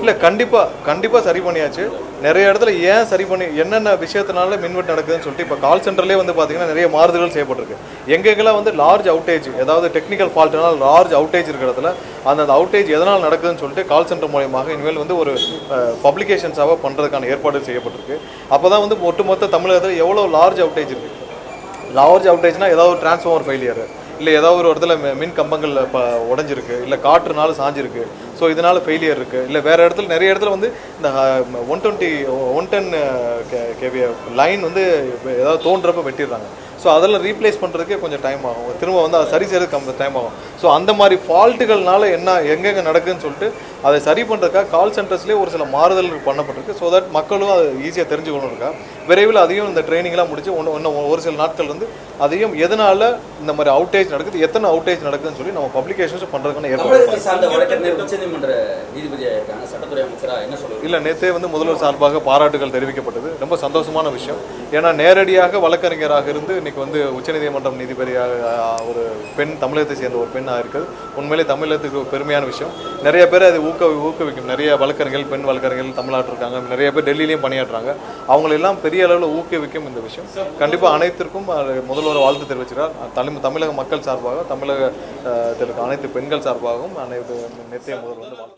இல்லை கண்டிப்பாக சரி பண்ணியாச்சு. நிறைய இடத்துல ஏன் சரி பண்ணி என்னென்ன விஷயத்தினால மின்வெட்டு நடக்குதுன்னு சொல்லிட்டு இப்போ கால் சென்டர்லேயே வந்து பார்த்தீங்கன்னா நிறைய மாறுதல்கள் செய்யப்பட்டிருக்கு. எங்கெங்கெல்லாம் வந்து லார்ஜ் அவுட்டேஜ், ஏதாவது டெக்னிக்கல் ஃபால்ட்னால் லார்ஜ் அவுட்டேஜ் இருக்கிற இடத்துல அந்த அவுட்டேஜ் எதனால் நடக்குதுன்னு சொல்லிட்டு கால் சென்டர் மூலயமாக இனிமேல் வந்து ஒரு பப்ளிகேஷன்ஸாக பண்ணுறதுக்கான ஏற்பாடு செய்யப்பட்டிருக்கு. அப்போ தான் வந்து ஒட்டுமொத்த தமிழகத்தில் எவ்வளோ லார்ஜ் அவுட்டேஜ் இருக்குது. லார்ஜ் அவுட்டேஜ்னால் ஏதாவது ஒரு டிரான்ஸ்ஃபார்மர் ஃபெயிலியர், இல்லை ஏதாவது ஒரு இடத்துல மின் கம்பங்கள் உடஞ்சிருக்கு, இல்லை காற்றுனால சாஞ்சிருக்கு, ஸோ இதனால் ஃபெயிலியர் இருக்குது. இல்லை வேறு இடத்துல நிறைய இடத்துல வந்து இந்த 110 கேவி லைன் வந்து ஏதாவது தோன்றப்ப வெட்டிடுறாங்க. ஸோ அதெல்லாம் ரீப்ளேஸ் பண்ணுறதுக்கே கொஞ்சம் டைம் ஆகும், திரும்ப வந்து அதை சரி செய்யறதுக்கு டைம் ஆகும். ஸோ அந்த மாதிரி ஃபால்ட்டுகள்னால எங்கெங்கே நடக்குதுன்னு சொல்லிட்டு அதை சரி பண்ணுறதுக்காக கால் சென்டர்ஸ்லேயே ஒரு சில மாறுதல்கள் பண்ணப்பட்டிருக்கு. ஸோ தட் மக்களும் அதை ஈஸியாக தெரிஞ்சுக்கணும் இருக்கா. விரைவில் அதையும் இந்த ட்ரைனிங்லாம் முடிச்சு இன்னும் ஒரு சில நாட்கள் வந்து அதையும் எதனால் இந்த மாதிரி அவுட்டேஜ் நடக்குது, எத்தனை அவுட்டேஜ் நடக்குதுன்னு சொல்லி நம்ம பப்ளிகேஷன்ஸ் பண்ணுறதுக்கான ஏற்பாடு. இல்லை, நேற்றே வந்து முதல்வர் சார்பாக பாராட்டுகள் தெரிவிக்கப்பட்டது. ரொம்ப சந்தோஷமான விஷயம். ஏன்னா நேரடியாக வழக்கறிஞராக இருந்து இன்னைக்கு வந்து உச்சநீதிமன்றம் நீதிபதியாக ஒரு பெண், தமிழகத்தை சேர்ந்த ஒரு பெண்ணாக இருக்குது. உண்மையிலே தமிழகத்துக்கு ஒரு பெருமையான விஷயம். நிறைய பேர் அது ஊக்குவிக்கும். நிறைய வழக்கறிஞர்கள், பெண் வழக்கறிஞர்கள் தமிழ்நாட்டில் இருக்காங்க. நிறைய பேர் டெல்லியிலையும் பணியாற்றுறாங்க. அவங்களெல்லாம் பெரிய அளவில் ஊக்குவிக்கும் இந்த விஷயம். கண்டிப்பாக அனைத்திற்கும் முதல்வர் வாழ்த்து தெரிவிக்கிறார். தமிழக மக்கள் சார்பாக, தமிழகத்தில் அனைத்து பெண்கள் சார்பாகவும் அனைத்து நேற்றைய முதல்வர் வந்து வாழ்த்து.